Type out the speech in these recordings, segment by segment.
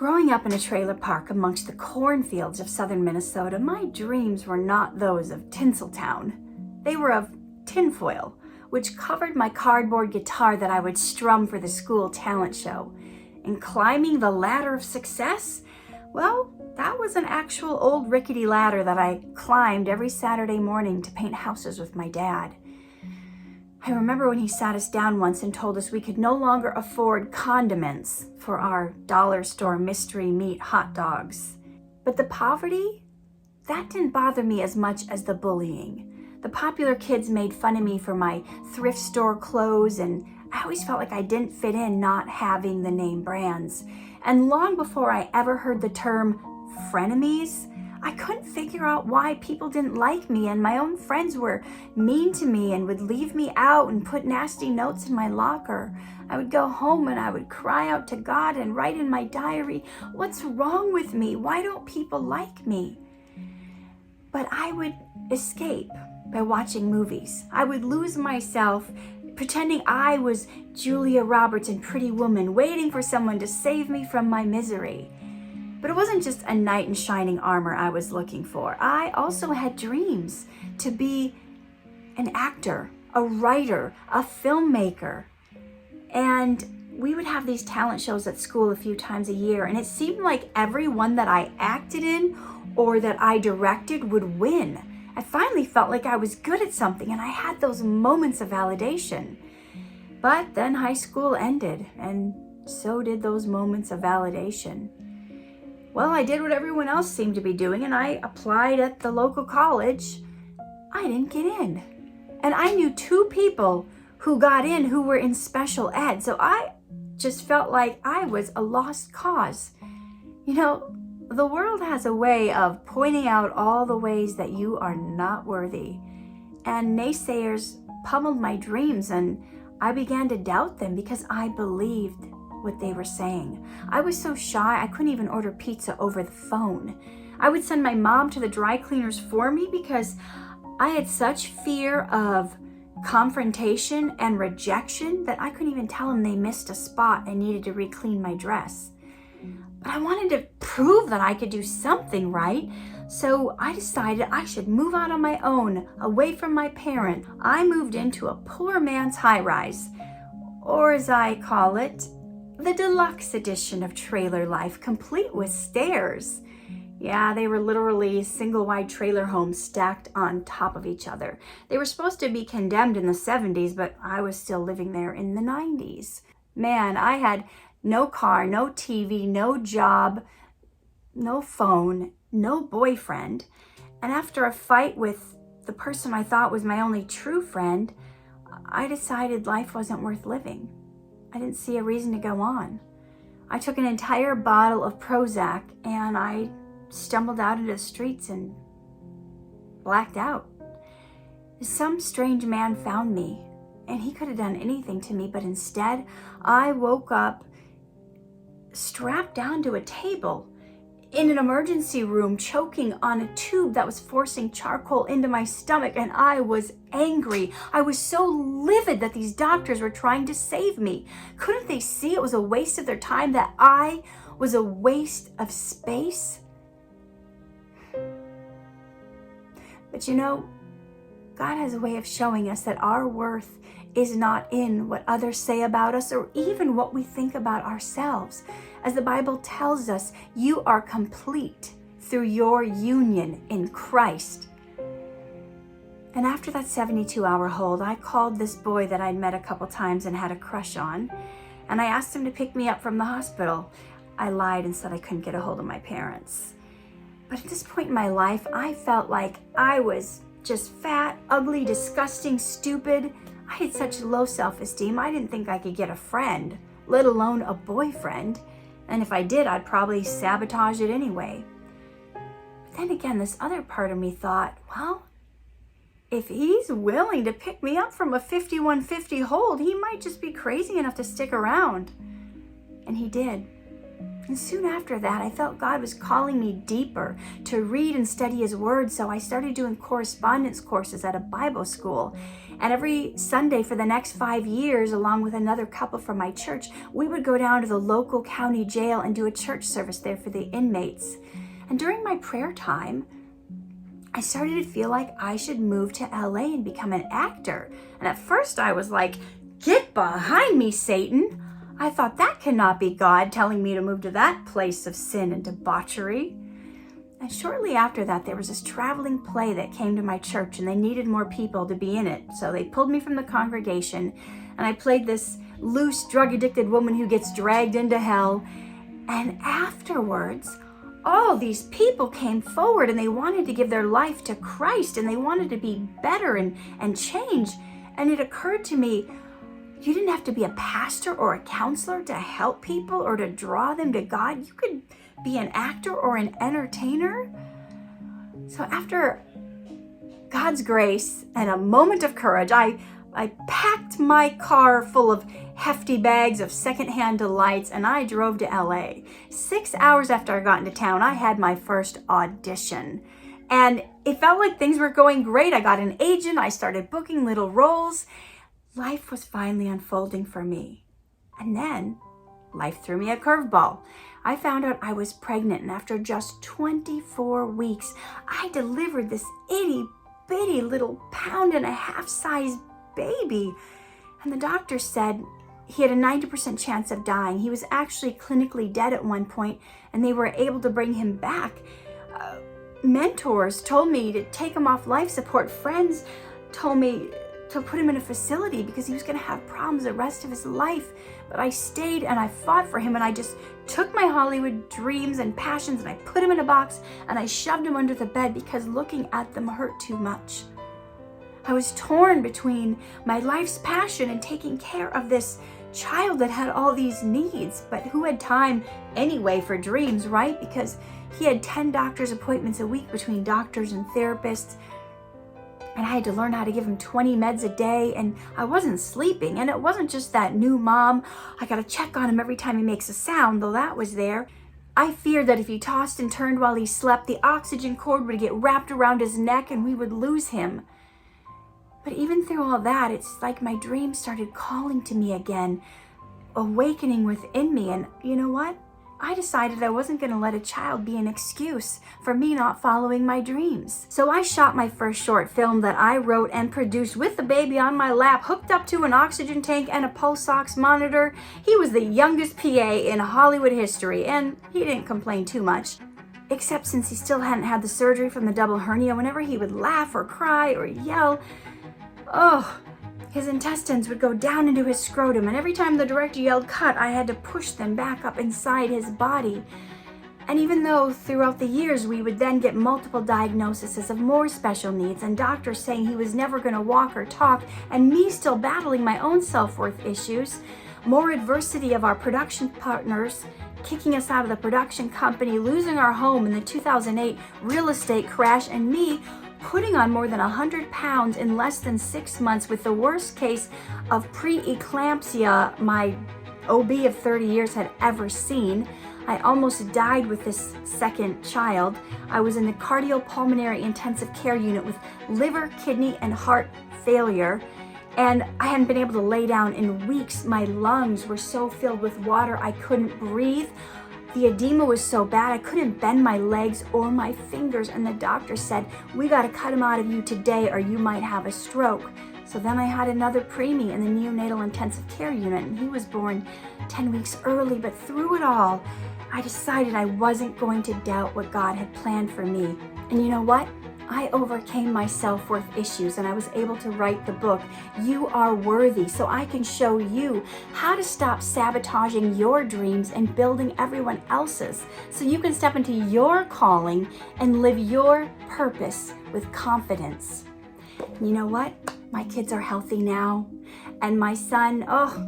Growing up in a trailer park amongst the cornfields of southern Minnesota, my dreams were not those of Tinseltown. They were of tinfoil, which covered my cardboard guitar that I would strum for the school talent show. And climbing the ladder of success? Well, that was an actual old rickety ladder that I climbed every Saturday morning to paint houses with my dad. I remember when he sat us down once and told us we could no longer afford condiments for our dollar store mystery meat hot dogs. But the poverty, that didn't bother me as much as the bullying. The popular kids made fun of me for my thrift store clothes, and I always felt like I didn't fit in not having the name brands. And long before I ever heard the term frenemies, I couldn't figure out why people didn't like me, and my own friends were mean to me and would leave me out and put nasty notes in my locker. I would go home and I would cry out to God and write in my diary, "What's wrong with me? Why don't people like me?" But I would escape by watching movies. I would lose myself pretending I was Julia Roberts in Pretty Woman, waiting for someone to save me from my misery. But it wasn't just a knight in shining armor I was looking for. I also had dreams to be an actor, a writer, a filmmaker. And we would have these talent shows at school a few times a year, and it seemed like every one that I acted in or that I directed would win. I finally felt like I was good at something, and I had those moments of validation. But then high school ended, and so did those moments of validation. Well, I did what everyone else seemed to be doing, and I applied at the local college. I didn't get in. And I knew 2 people who got in who were in special ed, so I just felt like I was a lost cause. You know, the world has a way of pointing out all the ways that you are not worthy. And naysayers pummeled my dreams, and I began to doubt them because I believed what they were saying. I was so shy I couldn't even order pizza over the phone. I would send my mom to the dry cleaners for me because I had such fear of confrontation and rejection that I couldn't even tell them they missed a spot and needed to re-clean my dress. But I wanted to prove that I could do something right, so I decided I should move out on my own, away from my parent. I moved into a poor man's high-rise, or as I call it, the deluxe edition of trailer life, complete with stairs. Yeah, they were literally single-wide trailer homes stacked on top of each other. They were supposed to be condemned in the 70s, but I was still living there in the 90s. Man, I had no car, no TV, no job, no phone, no boyfriend. And after a fight with the person I thought was my only true friend, I decided life wasn't worth living. I didn't see a reason to go on. I took an entire bottle of Prozac and I stumbled out into the streets and blacked out. Some strange man found me, and he could have done anything to me, but instead I woke up strapped down to a table in an emergency room, choking on a tube that was forcing charcoal into my stomach, and I was angry. I was so livid that these doctors were trying to save me. Couldn't they see it was a waste of their time, that I was a waste of space? But you know, God has a way of showing us that our worth is not in what others say about us or even what we think about ourselves. As the Bible tells us, you are complete through your union in Christ. And after that 72-hour hold, I called this boy that I'd met a couple times and had a crush on, and I asked him to pick me up from the hospital. I lied and said I couldn't get a hold of my parents. But at this point in my life, I felt like I was just fat, ugly, disgusting, stupid. I had such low self-esteem, I didn't think I could get a friend, let alone a boyfriend. And if I did, I'd probably sabotage it anyway. But then again, this other part of me thought, well, if he's willing to pick me up from a 5150 hold, he might just be crazy enough to stick around. And he did. And soon after that, I felt God was calling me deeper to read and study His Word. So I started doing correspondence courses at a Bible school. And every Sunday for the next 5 years, along with another couple from my church, we would go down to the local county jail and do a church service there for the inmates. And during my prayer time, I started to feel like I should move to LA and become an actor. And at first I was like, "Get behind me, Satan." I thought that cannot be God telling me to move to that place of sin and debauchery. And shortly after that, there was this traveling play that came to my church and they needed more people to be in it. So they pulled me from the congregation and I played this loose, drug-addicted woman who gets dragged into hell. And afterwards, all these people came forward and they wanted to give their life to Christ and they wanted to be better and change. And it occurred to me, you didn't have to be a pastor or a counselor to help people or to draw them to God. You could be an actor or an entertainer. So after God's grace and a moment of courage, I packed my car full of hefty bags of secondhand delights and I drove to LA. 6 hours after I got into town, I had my first audition. And it felt like things were going great. I got an agent. I started booking little roles. Life was finally unfolding for me. And then life threw me a curveball. I found out I was pregnant, and after just 24 weeks, I delivered this itty bitty little 1.5-pound size baby. And the doctor said he had a 90% chance of dying. He was actually clinically dead at one point, and they were able to bring him back. Mentors told me to take him off life support. Friends told me to put him in a facility because he was going to have problems the rest of his life. But I stayed and I fought for him, and I just took my Hollywood dreams and passions and I put him in a box and I shoved him under the bed because looking at them hurt too much. I was torn between my life's passion and taking care of this child that had all these needs, but who had time anyway for dreams, right? Because he had 10 doctor's appointments a week between doctors and therapists. And I had to learn how to give him 20 meds a day, and I wasn't sleeping. And it wasn't just that new mom, I gotta check on him every time he makes a sound, though that was there. I feared that if he tossed and turned while he slept, the oxygen cord would get wrapped around his neck and we would lose him. But even through all that, it's like my dreams started calling to me again, awakening within me. And you know what? I decided I wasn't going to let a child be an excuse for me not following my dreams. So I shot my first short film that I wrote and produced with the baby on my lap, hooked up to an oxygen tank and a pulse ox monitor. He was the youngest PA in Hollywood history, and he didn't complain too much. Except since he still hadn't had the surgery from the double hernia, whenever he would laugh or cry or yell, his intestines would go down into his scrotum, and every time the director yelled cut, I had to push them back up inside his body. And even though throughout the years we would then get multiple diagnoses of more special needs and doctors saying he was never going to walk or talk, and me still battling my own self-worth issues, more adversity of our production partners kicking us out of the production company, losing our home in the 2008 real estate crash, and me putting on more than 100 pounds in less than 6 months with the worst case of preeclampsia my OB of 30 years had ever seen. I almost died with this second child. I was in the cardiopulmonary intensive care unit with liver, kidney, and heart failure. And I hadn't been able to lay down in weeks. My lungs were so filled with water I couldn't breathe. The edema was so bad I couldn't bend my legs or my fingers, and the doctor said, "We got to cut him out of you today or you might have a stroke." So then I had another preemie in the neonatal intensive care unit, and he was born 10 weeks early. But through it all, I decided I wasn't going to doubt what God had planned for me. And you know what? I overcame my self-worth issues, and I was able to write the book, You Are Worthy, so I can show you how to stop sabotaging your dreams and building everyone else's, so you can step into your calling and live your purpose with confidence. And you know what? My kids are healthy now. And my son,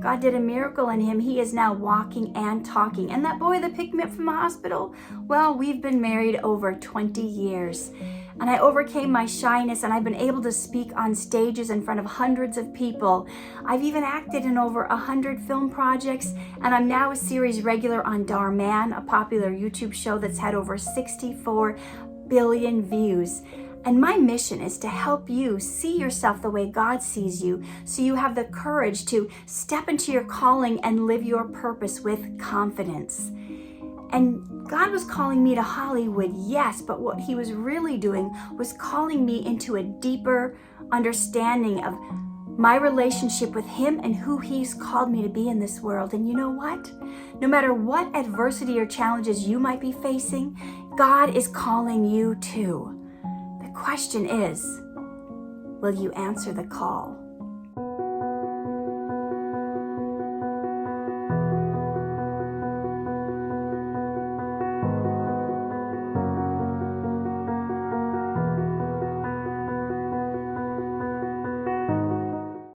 God did a miracle in him. He is now walking and talking. And that boy that picked me up from the hospital, well, we've been married over 20 years. and I overcame my shyness, and I've been able to speak on stages in front of hundreds of people. I've even acted in over 100 film projects, and I'm now a series regular on Dhar, Mann, a popular YouTube show that's had over 64 billion views. And my mission is to help you see yourself the way God sees you, so you have the courage to step into your calling and live your purpose with confidence. And God was calling me to Hollywood, yes, but what he was really doing was calling me into a deeper understanding of my relationship with him and who he's called me to be in this world. And you know what? No matter what adversity or challenges you might be facing, God is calling you too. The question is, will you answer the call?